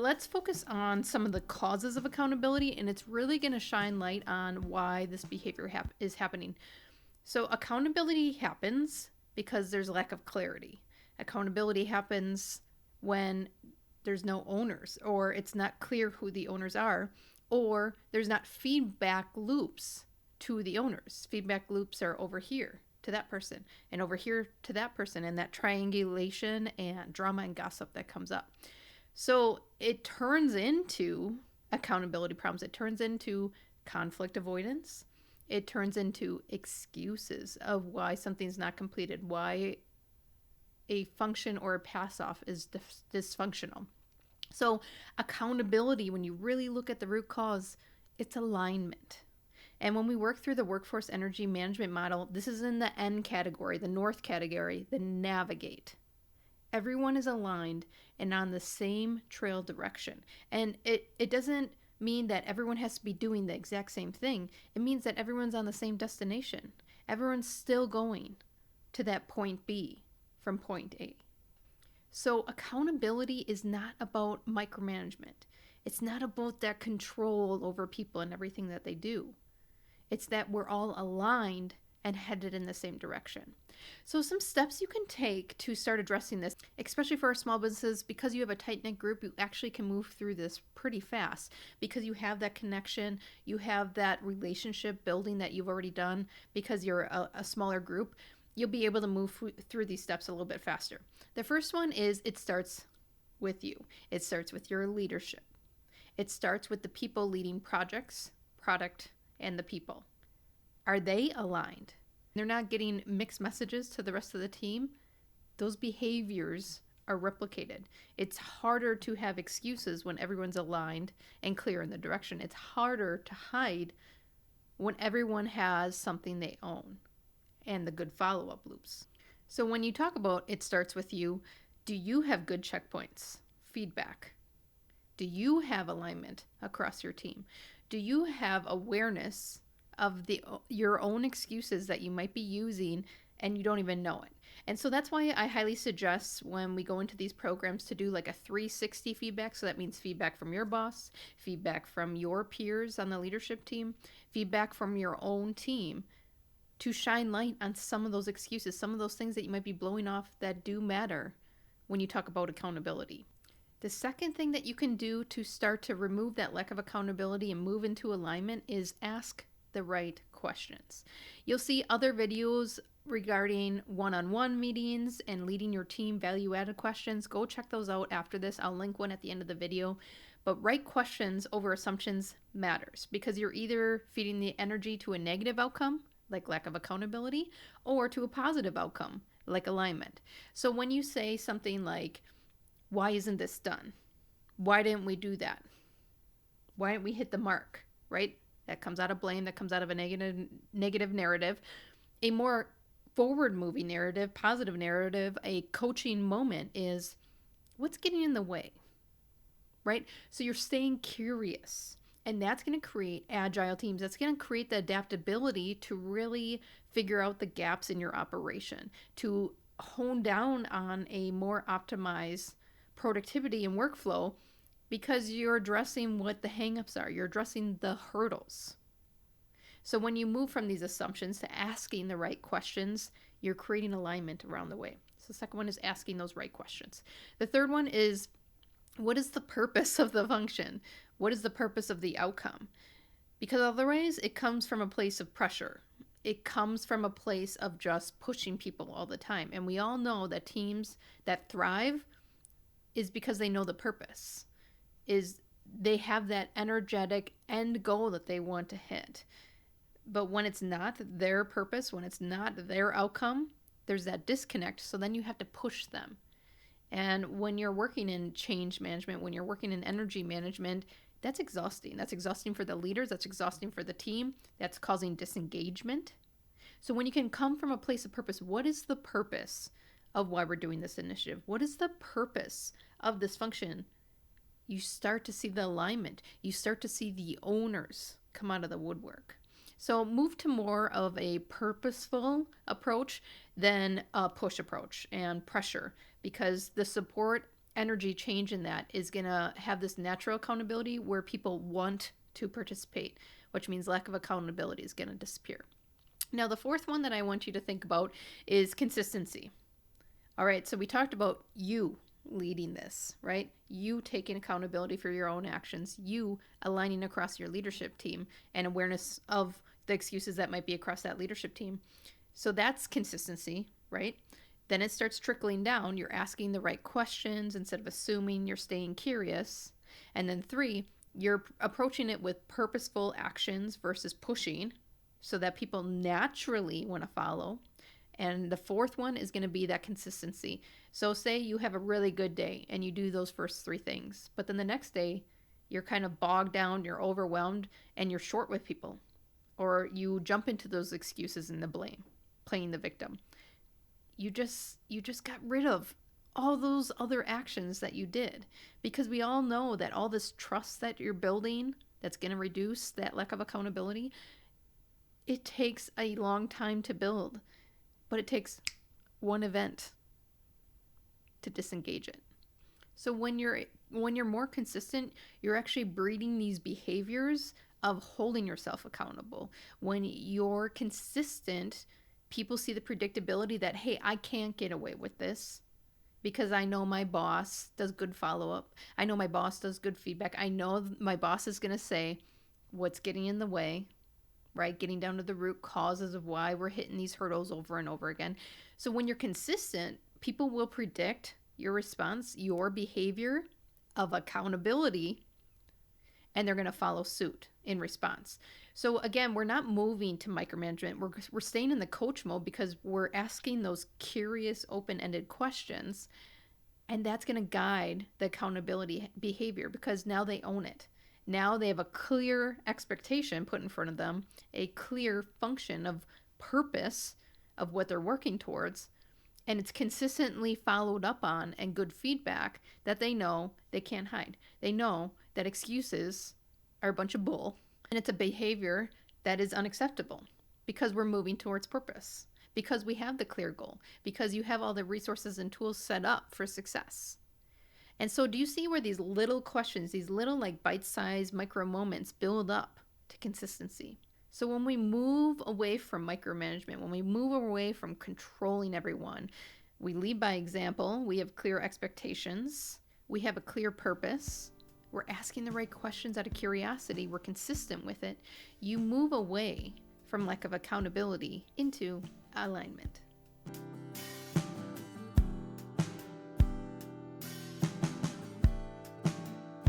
let's focus on some of the causes of accountability, and it's really going to shine light on why this behavior is happening. So accountability happens because there's a lack of clarity. Accountability happens when there's no owners, or it's not clear who the owners are, or there's not feedback loops to the owners. Feedback loops are over here to that person and over here to that person, and that triangulation and drama and gossip that comes up. So it turns into accountability problems. It turns into conflict avoidance. It turns into excuses of why something's not completed, why a function or a pass off is dysfunctional. So accountability, when you really look at the root cause, it's alignment. And when we work through the workforce energy management model, this is in the N category, the north category, the navigate. Everyone is aligned and on the same trail direction. And it doesn't mean that everyone has to be doing the exact same thing. It means that everyone's on the same destination. Everyone's still going to that point B from point A. So accountability is not about micromanagement. It's not about that control over people and everything that they do. It's that we're all aligned and headed in the same direction. So some steps you can take to start addressing this, especially for our small businesses, because you have a tight-knit group, you actually can move through this pretty fast because you have that connection, you have that relationship building that you've already done because you're a smaller group. You'll be able to move through these steps a little bit faster. The first one is it starts with you. It starts with your leadership. It starts with the people leading projects, product, and the people. Are they aligned? They're not getting mixed messages to the rest of the team. Those behaviors are replicated. It's harder to have excuses when everyone's aligned and clear in the direction. It's harder to hide when everyone has something they own and the good follow-up loops. So when you talk about it starts with you, do you have good checkpoints, feedback? Do you have alignment across your team? Do you have awareness of your own excuses that you might be using and you don't even know it? And so that's why I highly suggest when we go into these programs to do like a 360 feedback. So that means feedback from your boss, feedback from your peers on the leadership team, feedback from your own team, to shine light on some of those excuses, some of those things that you might be blowing off that do matter when you talk about accountability. The second thing that you can do to start to remove that lack of accountability and move into alignment is ask the right questions. You'll see other videos regarding one-on-one meetings and leading your team value-added questions. Go check those out after this. I'll link one at the end of the video. But right questions over assumptions matters because you're either feeding the energy to a negative outcome, like lack of accountability, or to a positive outcome, like alignment. So when you say something like, why isn't this done? Why didn't we do that? Why didn't we hit the mark, right? That comes out of blame, that comes out of a negative narrative. A more forward-moving narrative, positive narrative, a coaching moment is, what's getting in the way, right? So you're staying curious. And that's going to create agile teams. That's going to create the adaptability to really figure out the gaps in your operation, to hone down on a more optimized productivity and workflow because you're addressing what the hangups are. You're addressing the hurdles. So when you move from these assumptions to asking the right questions, you're creating alignment around the way. So the second one is asking those right questions. The third one is, what is the purpose of the function? What is the purpose of the outcome? Because otherwise it comes from a place of pressure. It comes from a place of just pushing people all the time. And we all know that teams that thrive is because they know the purpose, is they have that energetic end goal that they want to hit. But when it's not their purpose, when it's not their outcome, there's that disconnect. So then you have to push them. And when you're working in change management, when you're working in energy management, that's exhausting. That's exhausting for the leaders. That's exhausting for the team. That's causing disengagement. So when you can come from a place of purpose, what is the purpose of why we're doing this initiative? What is the purpose of this function? You start to see the alignment. You start to see the owners come out of the woodwork. So move to more of a purposeful approach than a push approach and pressure, because the support energy change in that is going to have this natural accountability where people want to participate, which means lack of accountability is going to disappear. Now, the fourth one that I want you to think about is consistency. All right, so we talked about you leading this, right? You taking accountability for your own actions, you aligning across your leadership team and awareness of the excuses that might be across that leadership team. So that's consistency, right? Then it starts trickling down. You're asking the right questions instead of assuming, you're staying curious. And then 3, you're approaching it with purposeful actions versus pushing so that people naturally want to follow. And the fourth one is going to be that consistency. So say you have a really good day and you do those first 3 things, but then the next day you're kind of bogged down, you're overwhelmed, and you're short with people. Or you jump into those excuses and the blame, playing the victim. You just got rid of all those other actions that you did, because we all know that all this trust that you're building that's going to reduce that lack of accountability, it takes a long time to build, but it takes one event to disengage it. So when you're more consistent, you're actually breeding these behaviors of holding yourself accountable. When you're consistent, people see the predictability that, hey, I can't get away with this because I know my boss does good follow-up. I know my boss does good feedback. I know my boss is going to say what's getting in the way, right? Getting down to the root causes of why we're hitting these hurdles over and over again. So when you're consistent, people will predict your response, your behavior of accountability, and they're going to follow suit in response. So again, we're not moving to micromanagement. We're staying in the coach mode because we're asking those curious, open-ended questions, and that's going to guide the accountability behavior because now they own it. Now they have a clear expectation put in front of them, a clear function of purpose of what they're working towards, and it's consistently followed up on and good feedback that they know they can't hide. They know that excuses are a bunch of bull, and it's a behavior that is unacceptable because we're moving towards purpose, because we have the clear goal, because you have all the resources and tools set up for success. And so do you see where these little questions, these little like bite-sized micro moments build up to consistency? So when we move away from micromanagement, when we move away from controlling everyone, we lead by example, we have clear expectations, we have a clear purpose, we're asking the right questions out of curiosity, we're consistent with it, you move away from lack of accountability into alignment.